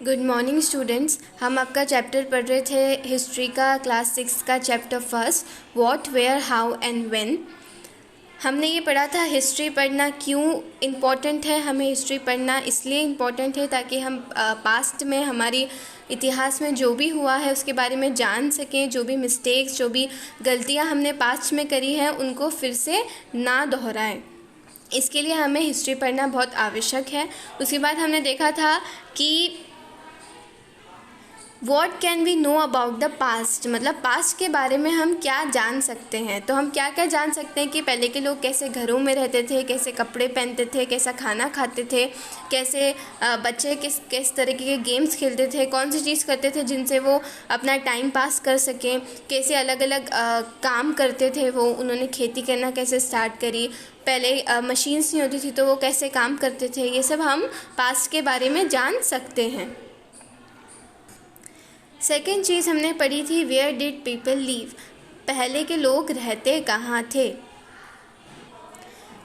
Good morning students. हम आपका chapter पढ़ रहे थे हिस्ट्री का, क्लास 6 का chapter first, what, where, how and when. हमने ये पढ़ा था हिस्ट्री पढ़ना क्यों इम्पॉर्टेंट है। हमें हिस्ट्री पढ़ना इसलिए इम्पॉर्टेंट है ताकि हम पास्ट में हमारी इतिहास में जो भी हुआ है उसके बारे में जान सकें, जो भी मिस्टेक्स, जो भी गलतियाँ हमने पास्ट में करी हैं उनको फिर से ना दोहराएं। इसके लिए हमें हिस्ट्री पढ़ना बहुत आवश्यक है। उसके बाद हमने देखा था कि what can we know about the past, मतलब पास्ट के बारे में हम क्या जान सकते हैं। तो हम क्या क्या जान सकते हैं कि पहले के लोग कैसे घरों में रहते थे, कैसे कपड़े पहनते थे, कैसा खाना खाते थे, कैसे बच्चे किस तरीके के गेम्स खेलते थे, कौन सी चीज़ करते थे जिनसे वो अपना टाइम पास कर सकें, कैसे अलग अलग काम करते थे वो, उन्होंने खेती करना कैसे स्टार्ट करी, पहले मशीन्स नहीं होती थी तो वो कैसे काम करते थे। ये सब हम पास्ट के बारे में जान सकते हैं। सेकेंड चीज़ हमने पढ़ी थी वेयर डिड पीपल लीव, पहले के लोग रहते कहाँ थे।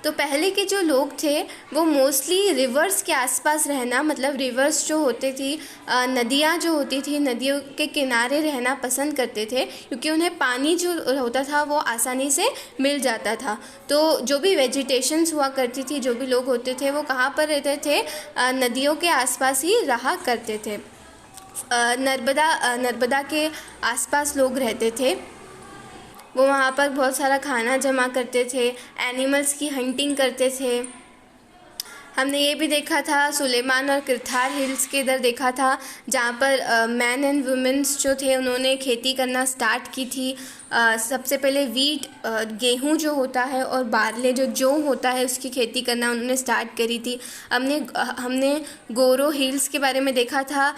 तो पहले के जो लोग थे वो मोस्टली रिवर्स के आसपास रहना, मतलब रिवर्स जो होती थी, नदियाँ जो होती थी, नदियों के किनारे रहना पसंद करते थे क्योंकि उन्हें पानी जो होता था वो आसानी से मिल जाता था। तो जो भी वेजिटेशंस हुआ करती थी, जो भी लोग होते थे वो कहाँ पर रहते थे, नदियों के आसपास ही रहा करते थे। नर्मदा के आसपास लोग रहते थे। वो वहाँ पर बहुत सारा खाना जमा करते थे, एनिमल्स की हंटिंग करते थे। हमने ये भी देखा था सुलेमान और किरथार हिल्स के इधर देखा था जहाँ पर मैन एंड वुमेन्स जो थे उन्होंने खेती करना स्टार्ट की थी। सबसे पहले वीट, गेहूं जो होता है, और बारले जो जौ होता है उसकी खेती करना उन्होंने स्टार्ट करी थी। हमने गोरो हिल्स के बारे में देखा था।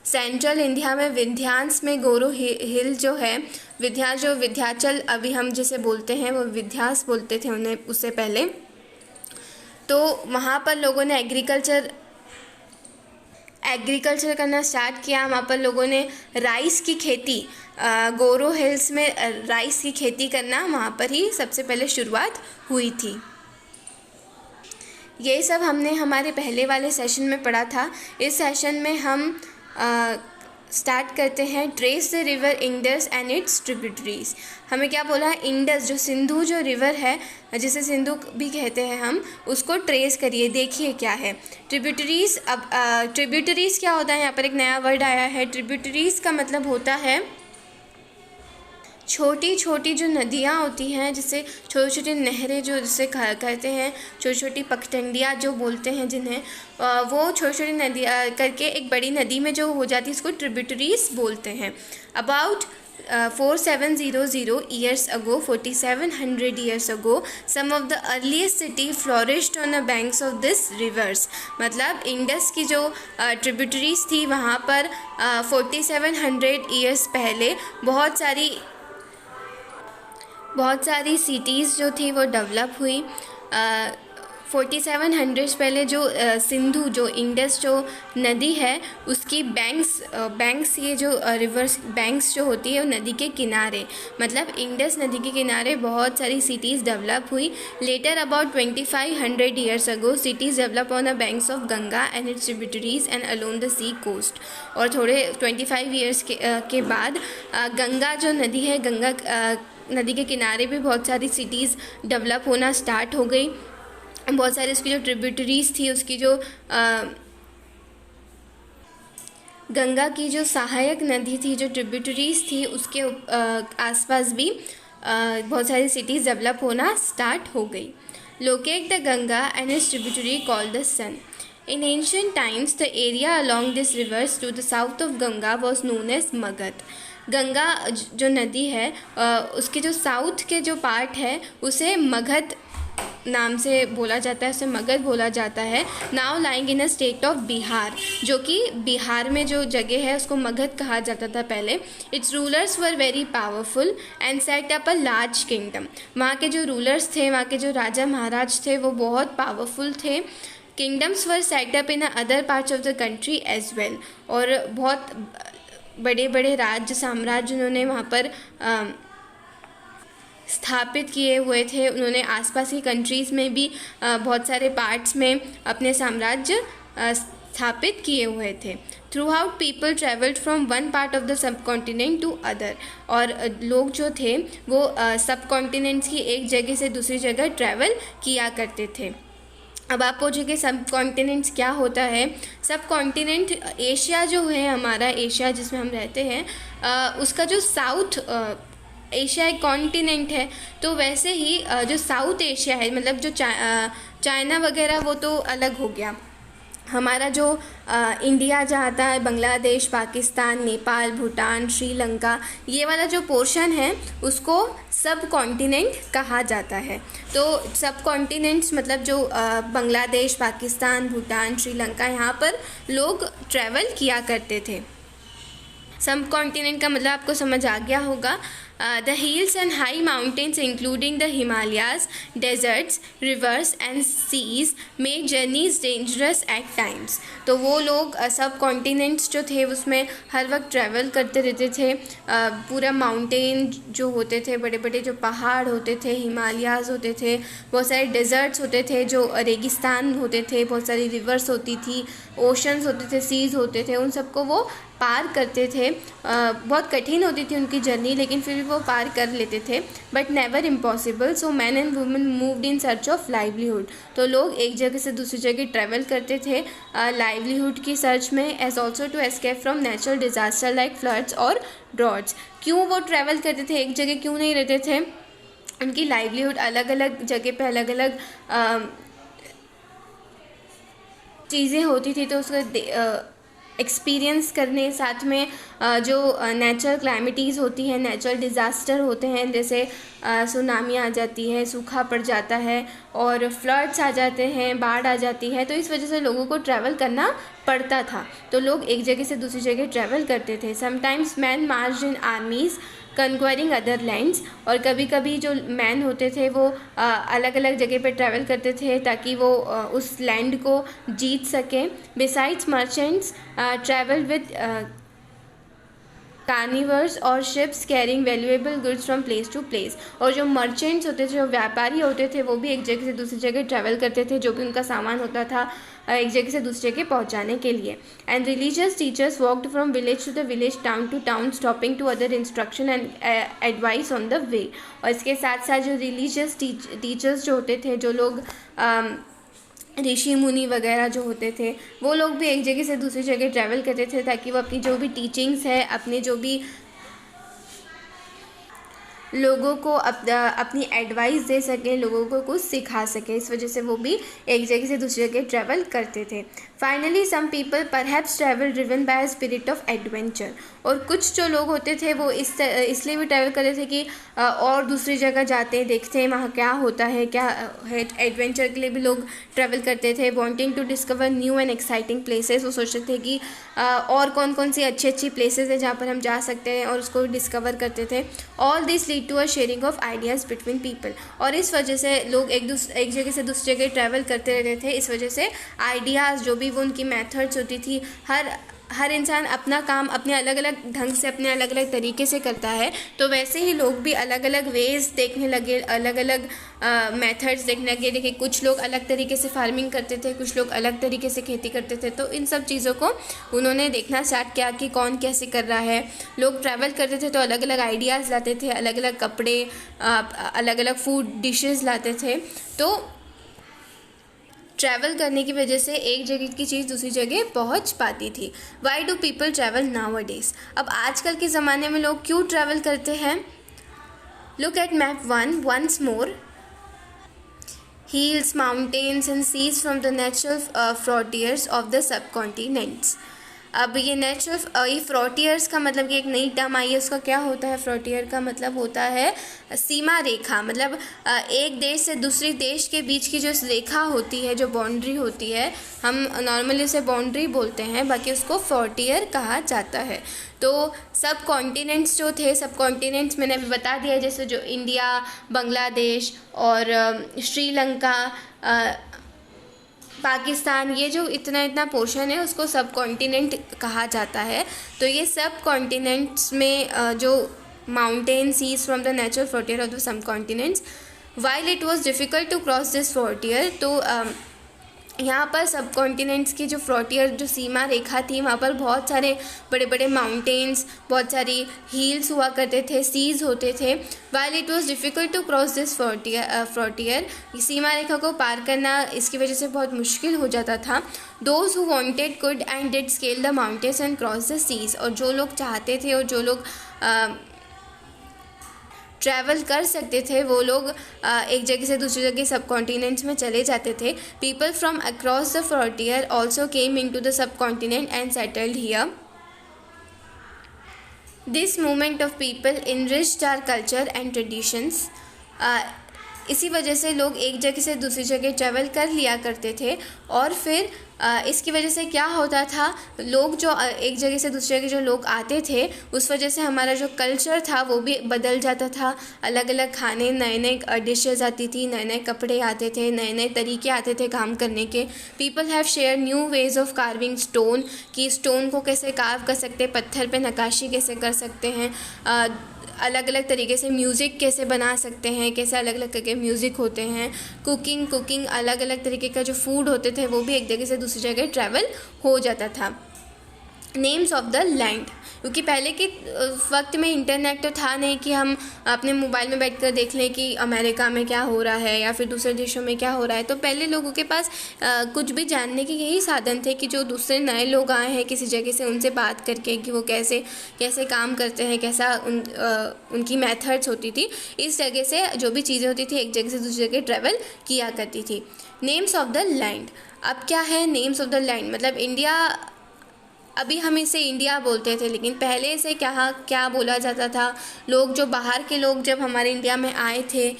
सेंट्रल इंडिया में विंध्यांस में गोरो हिल जो है, विंध्याचल अभी हम जिसे बोलते हैं वो विंध्यास बोलते थे उन्हें उससे पहले। तो वहाँ पर लोगों ने एग्रीकल्चर करना स्टार्ट किया। वहाँ पर लोगों ने राइस की खेती, गोरो हिल्स में राइस की खेती करना वहाँ पर ही सबसे पहले शुरुआत हुई थी। ये सब हमने हमारे पहले वाले सेशन में पढ़ा था। इस सेशन में हम स्टार्ट करते हैं trace the river Indus and it's tributaries. हमें क्या बोला है, इंडस जो सिंधु जो रिवर है, जिसे सिंधु भी कहते हैं हम, उसको ट्रेस करिए, देखिए क्या है ट्रिब्यूटरीज। अब ट्रिब्यूटरीज क्या होता है, यहाँ पर एक नया वर्ड आया है। ट्रिब्यूटरीज का मतलब होता है छोटी छोटी जो नदियाँ होती हैं, जिसे छोटी छोटी नहरें जो जिसे कहते हैं, छोटी छोटी पगडंडियाँ जो बोलते हैं जिन्हें, वो छोटी छोटी नदियाँ करके एक बड़ी नदी में जो हो जाती है उसको ट्रिब्यूटरीज बोलते हैं। About 4700 years ago, 4700 years ago, some of the earliest city flourished on the banks of this rivers। मतलब इंडस की जो ट्रिब्यूटरीज थी वहाँ पर 4700 years पहले बहुत सारी सिटीज़ जो थी वो डेवलप हुई। 4700 पहले जो सिंधु जो इंडस जो नदी है उसकी बैंक्स ये जो रिवर्स बैंक्स जो होती है वो नदी के किनारे, मतलब इंडस नदी के किनारे बहुत सारी सिटीज़ डेवलप हुई। Later about 2500 years ago cities develop on the banks of Ganga and its tributaries and along the sea coast। और थोड़े 25 years के बाद गंगा जो नदी है, गंगा नदी के किनारे भी बहुत सारी सिटीज़ डेवलप होना स्टार्ट हो गई। बहुत सारी उसकी जो ट्रिब्यूटरीज थी, उसकी जो गंगा की जो सहायक नदी थी, जो ट्रिब्यूटरीज थी, उसके आसपास भी बहुत सारी सिटीज़ डेवलप होना स्टार्ट हो गई। Locate the Ganga and its tributary called the Son. In ancient times, the area along this rivers to the south of Ganga was known as Magad। Ganga जो नदी है उसके जो साउथ के जो पार्ट है उसे मगध नाम से बोला जाता है, उसे मगध बोला जाता है। Now lying in a state of Bihar, जो कि बिहार में जो जगह है उसको मगध कहा जाता था पहले। It's rulers were very powerful and set up a large kingdom. वहाँ के जो रूलर्स थे, वहाँ के जो राजा महाराज थे वो बहुत पावरफुल थे। Kingdoms were set up in other parts of the country as well. और बहुत बड़े बड़े राज्य साम्राज्य उन्होंने वहाँ पर स्थापित किए हुए थे। उन्होंने आसपास की कंट्रीज़ में भी बहुत सारे पार्ट्स में अपने साम्राज्य स्थापित किए हुए थे। Throughout people travelled from one part of the subcontinent to other, और लोग जो थे वो सब कॉन्टिनेंट्स की एक जगह से दूसरी जगह ट्रैवल किया करते थे। अब आप पूछोगे सब कॉन्टिनेंट्स क्या होता है। सब कॉन्टिनेंट, एशिया जो है हमारा, एशिया जिसमें हम रहते हैं, उसका जो साउथ एशिया एक कॉन्टिनेंट है, तो वैसे ही जो साउथ एशिया है, मतलब जो चाइना वगैरह, वो तो अलग हो गया। हमारा जो इंडिया जाता है, बांग्लादेश, पाकिस्तान, नेपाल, भूटान, श्रीलंका, ये वाला जो पोर्शन है उसको सब कॉन्टिनेंट कहा जाता है। तो सब कॉन्टिनेंट्स मतलब जो बांग्लादेश, पाकिस्तान, भूटान, श्रीलंका, यहाँ पर लोग ट्रैवल किया करते थे। सब कॉन्टिनेंट का मतलब आपको समझ आ गया होगा। The hills and high mountains including the Himalayas, deserts, rivers and seas made journeys dangerous at times। तो वो लोग सब कॉन्टिनेंट्स जो थे उसमें हर वक्त ट्रैवल करते रहते थे। पूरा माउंटेन जो होते थे, बड़े बड़े जो पहाड़ होते थे, हिमालयाज़ होते थे, बहुत सारे डेजर्ट्स होते थे, जो रेगिस्तान होते थे, बहुत सारी रिवर्स होती थी, ओशंस होते थे, सीज़ होते थे, उन सबको वो पार करते थे। बहुत कठिन होती थी उनकी जर्नी, लेकिन फिर भी वो पार कर लेते थे। But never impossible, so man and women moved in search of livelihood. तो लोग एक जगह से दूसरी जगह ट्रैवल करते थे लाइवलीहुड की सर्च में, as also to escape from natural disaster like floods और ड्रॉट्स। क्यों वो ट्रैवल करते थे, एक जगह क्यों नहीं रहते थे? उनकी लाइवलीहुड अलग अलग जगह पे अलग अलग चीज़ें होती थी, तो उसका एक्सपीरियंस करने, साथ में जो नेचुरल क्लाइमिटीज़ होती हैं, नेचुरल डिज़ास्टर होते हैं, जैसे सुनामी आ जाती है, सूखा पड़ जाता है और फ्लड्स आ जाते हैं, बाढ़ आ जाती है, तो इस वजह से लोगों को ट्रैवल करना पड़ता था। तो लोग एक जगह से दूसरी जगह ट्रैवल करते थे। समटाइम्स मैन मार्च्ड इन आर्मीज़ कन्क्वायरिंग अदर लैंड्स, और कभी कभी जो मैन होते थे वो अलग अलग जगह पे ट्रैवल करते थे ताकि वो उस लैंड को जीत सकें। Besides merchants travel with carnivores और ships carrying valuable goods from place to place. और जो मर्चेंट्स होते थे, जो व्यापारी होते थे, वो भी एक जगह से दूसरी जगह ट्रैवल करते थे, जो भी उनका सामान होता था एक जगह से दूसरी जगह पहुंचाने के लिए। And religious teachers walked from village to the village, town to town, stopping to other instruction and advice on the way. और इसके साथ साथ जो रिलीजियस टीचर्स जो होते थे, जो लोग ऋषि मुनि वगैरह जो होते थे, वो लोग भी एक जगह से दूसरी जगह ट्रैवल करते थे ताकि वो अपनी जो भी टीचिंग्स है, अपने जो भी लोगों को अपनी एडवाइस दे सकें, लोगों को कुछ सिखा सकें, इस वजह से वो भी एक जगह से दूसरी जगह ट्रैवल करते थे। Finally some people perhaps travel driven by spirit of adventure. और कुछ जो लोग होते थे वो इसलिए भी ट्रैवल करते थे कि और दूसरी जगह जाते हैं, देखते हैं वहाँ क्या होता है, क्या है। एडवेंचर के लिए भी लोग ट्रैवल करते थे। Wanting to discover new and exciting places, वो सोचते थे कि और कौन कौन सी अच्छी अच्छी प्लेसेस है जहाँ पर हम जा सकते हैं, और उसको डिस्कवर करते थे। All this lead to a sharing of ideas between people. और इस वजह से लोग एक जगह से दूसरी जगह ट्रैवल करते रहते थे। इस वजह से आइडियाज़, जो भी वो उनकी मेथड्स होती थी, हर इंसान अपना काम अपने अलग अलग ढंग से, अपने अलग अलग तरीके से करता है, तो वैसे ही लोग भी अलग अलग वेज देखने लगे, अलग अलग मेथड्स देखने लगे। देखिए, कुछ लोग अलग तरीके से फार्मिंग करते थे, कुछ लोग अलग तरीके से खेती करते थे, तो इन सब चीज़ों को उन्होंने देखना स्टार्ट किया कि कौन कैसे कर रहा है। लोग ट्रैवल करते थे तो अलग अलग आइडियाज़ लाते थे, अलग अलग कपड़े, अलग अलग फूड डिशेज़ लाते थे। तो ट्रैवल करने की वजह से एक जगह की चीज़ दूसरी जगह पहुंच पाती थी। Why do people travel now a days? अब आजकल के ज़माने में लोग क्यों ट्रैवल करते हैं? Look at map 1 once more. Hills, mountains and seas from the natural frontiers of the subcontinents। अब ये नेचुरल, ये फ्रॉटियर्स का मतलब कि एक नई टर्म आई है, उसका क्या होता है? फ्रॉटियर का मतलब होता है सीमा रेखा। मतलब एक देश से दूसरे देश के बीच की जो रेखा होती है, जो बाउंड्री होती है, हम नॉर्मली उसे बाउंड्री बोलते हैं, बाकी उसको फ्रॉटियर कहा जाता है। तो सब कॉन्टिनेंट्स जो थे, सब कॉन्टिनेंट्स मैंने अभी बता दिया, जैसे जो इंडिया, बांग्लादेश और श्रीलंका, पाकिस्तान, ये जो इतना पोर्शन है उसको सब कॉन्टिनेंट कहा जाता है। तो ये सब कॉन्टिनेंट्स में जो mountain, seas from the natural frontier of the subcontinents, while it was difficult to cross this frontier, तो यहाँ पर सब कॉन्टिनेंट्स की जो फ्रंटियर जो सीमा रेखा थी, वहाँ पर बहुत सारे बड़े बड़े माउंटेन्स, बहुत सारी हिल्स हुआ करते थे, सीज होते थे। While it was difficult to cross this frontier, सीमा रेखा को पार करना इसकी वजह से बहुत मुश्किल हो जाता था। Those who wanted could and did scale the mountains and cross the seas, और जो लोग चाहते थे और जो लोग ट्रैवल कर सकते थे वो लोग एक जगह से दूसरी जगह सब कॉन्टिनेंट्स में चले जाते थे। People from across the frontier also came into the subcontinent and settled here. This movement of people enriched our culture and traditions. इसी वजह से लोग एक जगह से दूसरी जगह ट्रैवल कर लिया करते थे, और फिर इसकी वजह से क्या होता था, लोग जो एक जगह से दूसरी जगह जो लोग आते थे उस वजह से हमारा जो कल्चर था वो भी बदल जाता था। अलग अलग खाने, नए नए डिशेज़ आती थी, नए नए कपड़े आते थे, नए नए तरीके आते थे काम करने के। People have share new ways of carving stone, कि स्टोन को कैसे कार्व कर सकते हैं, पत्थर पे नक्काशी कैसे कर सकते हैं, अलग अलग तरीके से म्यूज़िक कैसे बना सकते हैं, कैसे अलग अलग तरह के म्यूज़िक होते हैं। कुकिंग अलग अलग तरीके का जो फूड होते थे वो भी एक जगह से दूसरी जगह ट्रैवल हो जाता था। नेम्स ऑफ द लैंड, क्योंकि पहले के वक्त में इंटरनेट तो था नहीं कि हम अपने मोबाइल में बैठकर देख लें कि अमेरिका में क्या हो रहा है या फिर दूसरे देशों में क्या हो रहा है। तो पहले लोगों के पास कुछ भी जानने के यही साधन थे कि जो दूसरे नए लोग आए हैं किसी जगह से, उनसे बात करके कि वो कैसे कैसे काम करते हैं, कैसा उनकी मेथड्स होती थी। इस जगह से जो भी चीज़ें होती थी एक जगह से दूसरी जगह ट्रैवल किया करती थी। नेम्स ऑफ द लैंड, अब क्या है नेम्स ऑफ द लैंड, मतलब इंडिया, अभी हम इसे इंडिया बोलते थे, लेकिन पहले से क्या बोला जाता था। लोग जो बाहर के लोग जब हमारे इंडिया में आए थे,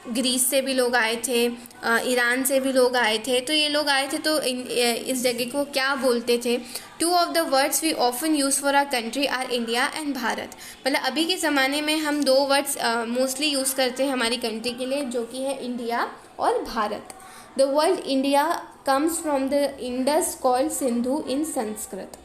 ग्रीस से भी लोग आए थे, ईरान से भी लोग आए थे, तो ये लोग आए थे तो इस जगह को क्या बोलते थे। Two of the words we often use for our country are India and Bharat, मतलब अभी के ज़माने में हम दो वर्ड्स मोस्टली यूज़ करते हैं हमारी कंट्री के लिए, जो कि है इंडिया और Bharat. The word India comes from the Indus called Sindhu in Sanskrit.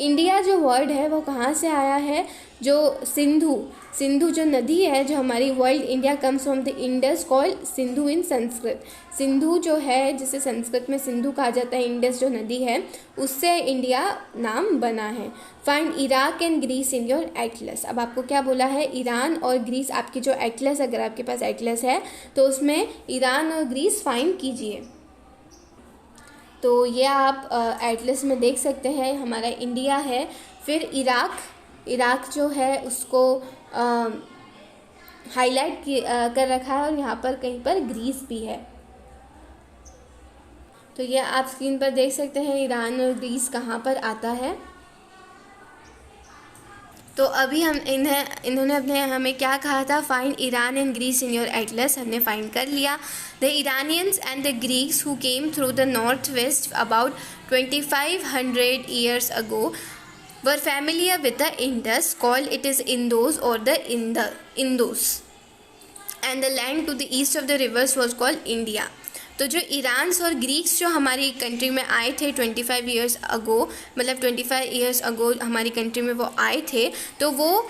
India जो वर्ड है वो कहाँ से आया है, जो सिंधु जो नदी है, जो हमारी word India comes from the Indus called Sindhu in Sanskrit. Sindhu जो है, जिसे संस्कृत में सिंधु कहा जाता है, इंडस जो नदी है उससे इंडिया नाम बना है। Find Iraq and Greece in your atlas, अब आपको क्या बोला है, ईरान और ग्रीस, आपकी जो एटलस, अगर आपके पास एटलस है तो उसमें ईरान और ग्रीस फाइंड कीजिए। तो ये आप एटलस में देख सकते हैं, हमारा इंडिया है। फिर इराक जो है उसको हाईलाइट कर रखा है, और यहाँ पर कहीं पर ग्रीस भी है। तो ये आप स्क्रीन पर देख सकते हैं ईरान और ग्रीस कहाँ पर आता है। तो अभी इन्होंने हमें क्या कहा था, find Iran and Greece in your atlas, हमने फाइंड कर लिया। The Iranians and the Greeks who came through the north west about 2500 years ago were familiar with the Indus, called it is Indus or the Indus, and the land to the east of the rivers was called India. तो जो Iran's और Greeks जो हमारी country में आए थे 25 years ago, मतलब 25 years ago हमारी कंट्री में वो आए थे, तो वो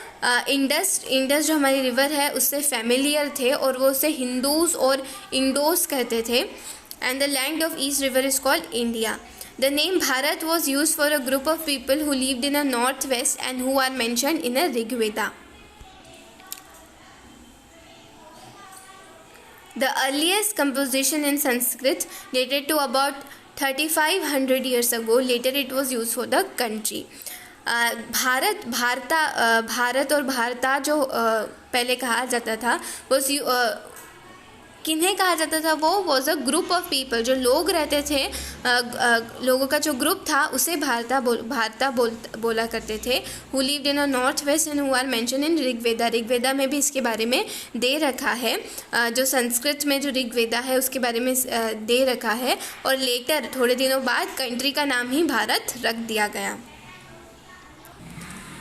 इंडस जो हमारी रिवर है उससे फेमिलियर थे, और वो उसे हिंदूज और इंडोस कहते थे। And the land of east river is called India. The name Bharat was used for a group of people who lived in a northwest and who are mentioned in a Rig Veda. The earliest composition in Sanskrit dated to about 3500 years ago. Later it was used for the country. Bharat और भारता जो पहले कहा जाता था वो किन्हें कहा जाता था, वो was a group of people, जो लोग रहते थे, लोगों का जो ग्रुप था उसे भारता बोला करते थे। Who lived in a north west and who are mention in Rigveda. Rigveda में भी इसके बारे में दे रखा है, जो संस्कृत में जो ऋग्वेदा है उसके बारे में दे रखा है, और लेटर थोड़े दिनों बाद कंट्री का नाम ही भारत रख दिया गया।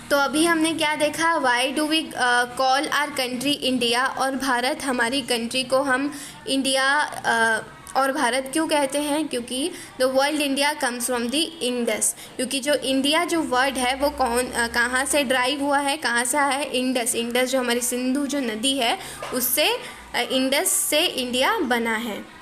तो अभी हमने क्या देखा, why do we call our country India, और भारत, हमारी कंट्री को हम इंडिया और भारत क्यों कहते हैं, क्योंकि the world India comes from the Indus, क्योंकि जो इंडिया जो वर्ड है वो कहाँ से ड्राइव हुआ है, कहाँ से आया है, इंडस जो हमारी सिंधु जो नदी है उससे, इंडस से इंडिया बना है।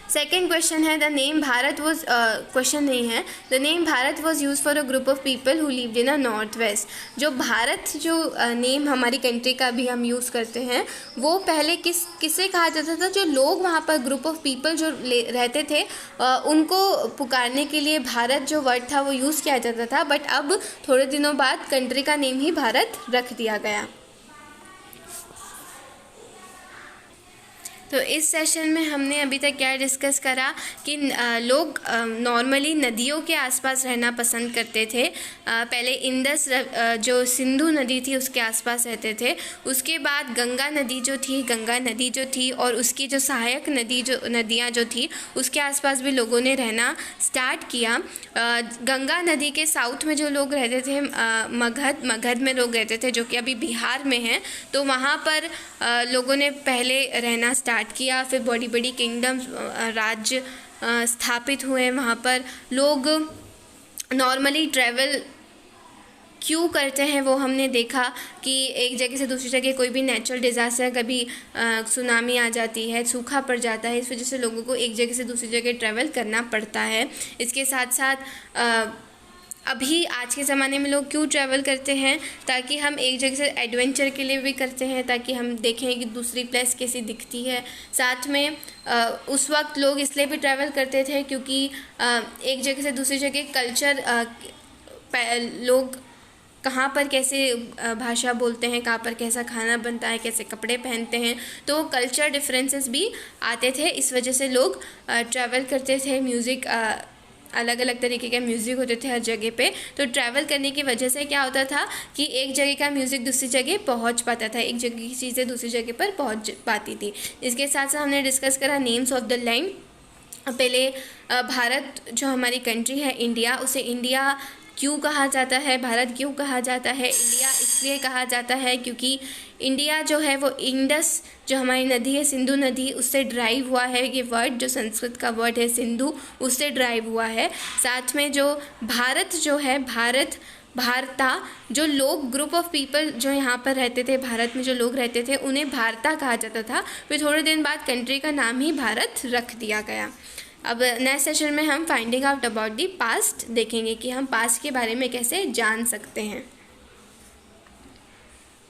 सेकेंड क्वेश्चन है the name Bharat was, question नहीं है, the name Bharat was use for a group of people who lived in a north waste. जो भारत जो नेम हमारी कंट्री का भी हम यूज़ करते हैं वो पहले किसे कहा जाता था? जो लोग वहाँ पर ग्रुप ऑफ पीपल जो रहते थे उनको पुकारने के लिए भारत जो वर्ड था वो यूज़ किया जाता था, बट अब थोड़े दिनों बाद कंट्री का नेम ही भारत रख दिया गया। तो इस सेशन में हमने अभी तक क्या डिस्कस करा कि लोग नॉर्मली नदियों के आसपास रहना पसंद करते थे। पहले इंडस जो सिंधु नदी थी उसके आसपास रहते थे। उसके बाद गंगा नदी जो थी और उसकी जो सहायक नदियाँ जो थी उसके आसपास भी लोगों ने रहना स्टार्ट किया। गंगा नदी के साउथ में जो लोग रहते थे मगध में लोग रहते थे, जो कि अभी बिहार में है। तो वहाँ पर लोगों ने पहले रहना स्टार्ट किया, फिर बड़ी बड़ी किंगडम्स राज्य स्थापित हुए। वहाँ पर लोग नॉर्मली ट्रैवल क्यों करते हैं वो हमने देखा कि एक जगह से दूसरी जगह कोई भी नेचुरल डिज़ास्टर, कभी सुनामी आ जाती है, सूखा पड़ जाता है, इस वजह से लोगों को एक जगह से दूसरी जगह ट्रैवल करना पड़ता है। इसके साथ साथ अभी आज के ज़माने में लोग क्यों ट्रैवल करते हैं? ताकि हम एक जगह से एडवेंचर के लिए भी करते हैं, ताकि हम देखें कि दूसरी प्लेस कैसी दिखती है। साथ में उस वक्त लोग इसलिए भी ट्रैवल करते थे क्योंकि एक जगह से दूसरी जगह कल्चर, लोग कहाँ पर कैसे भाषा बोलते हैं, कहाँ पर कैसा खाना बनता है, कैसे कपड़े पहनते हैं, तो कल्चर डिफरेंसेस भी आते थे। इस वजह से लोग ट्रैवल करते थे। म्यूज़िक, अलग अलग तरीके के म्यूज़िक होते थे हर जगह पे। तो ट्रैवल करने की वजह से क्या होता था कि एक जगह का म्यूज़िक दूसरी जगह पहुंच पाता था, एक जगह की चीज़ें दूसरी जगह पर पहुंच पाती थी। इसके साथ साथ हमने डिस्कस करा नेम्स ऑफ द लैंड। पहले भारत जो हमारी कंट्री है इंडिया, उसे इंडिया क्यों कहा जाता है, भारत क्यों कहा जाता है? इंडिया इसलिए कहा जाता है क्योंकि इंडिया जो है वो इंडस जो हमारी नदी है, सिंधु नदी, उससे ड्राइव हुआ है। ये वर्ड जो संस्कृत का वर्ड है सिंधु, उससे ड्राइव हुआ है। साथ में जो भारत जो है, भारता, जो लोग ग्रुप ऑफ पीपल जो यहाँ पर रहते थे, भारत में जो लोग रहते थे, उन्हें भारता कहा जाता था। फिर थोड़े दिन बाद कंट्री का नाम ही भारत रख दिया गया। अब नेक्स्ट सेशन में हम finding out about the past देखेंगे कि हम पास्ट के बारे में कैसे जान सकते हैं।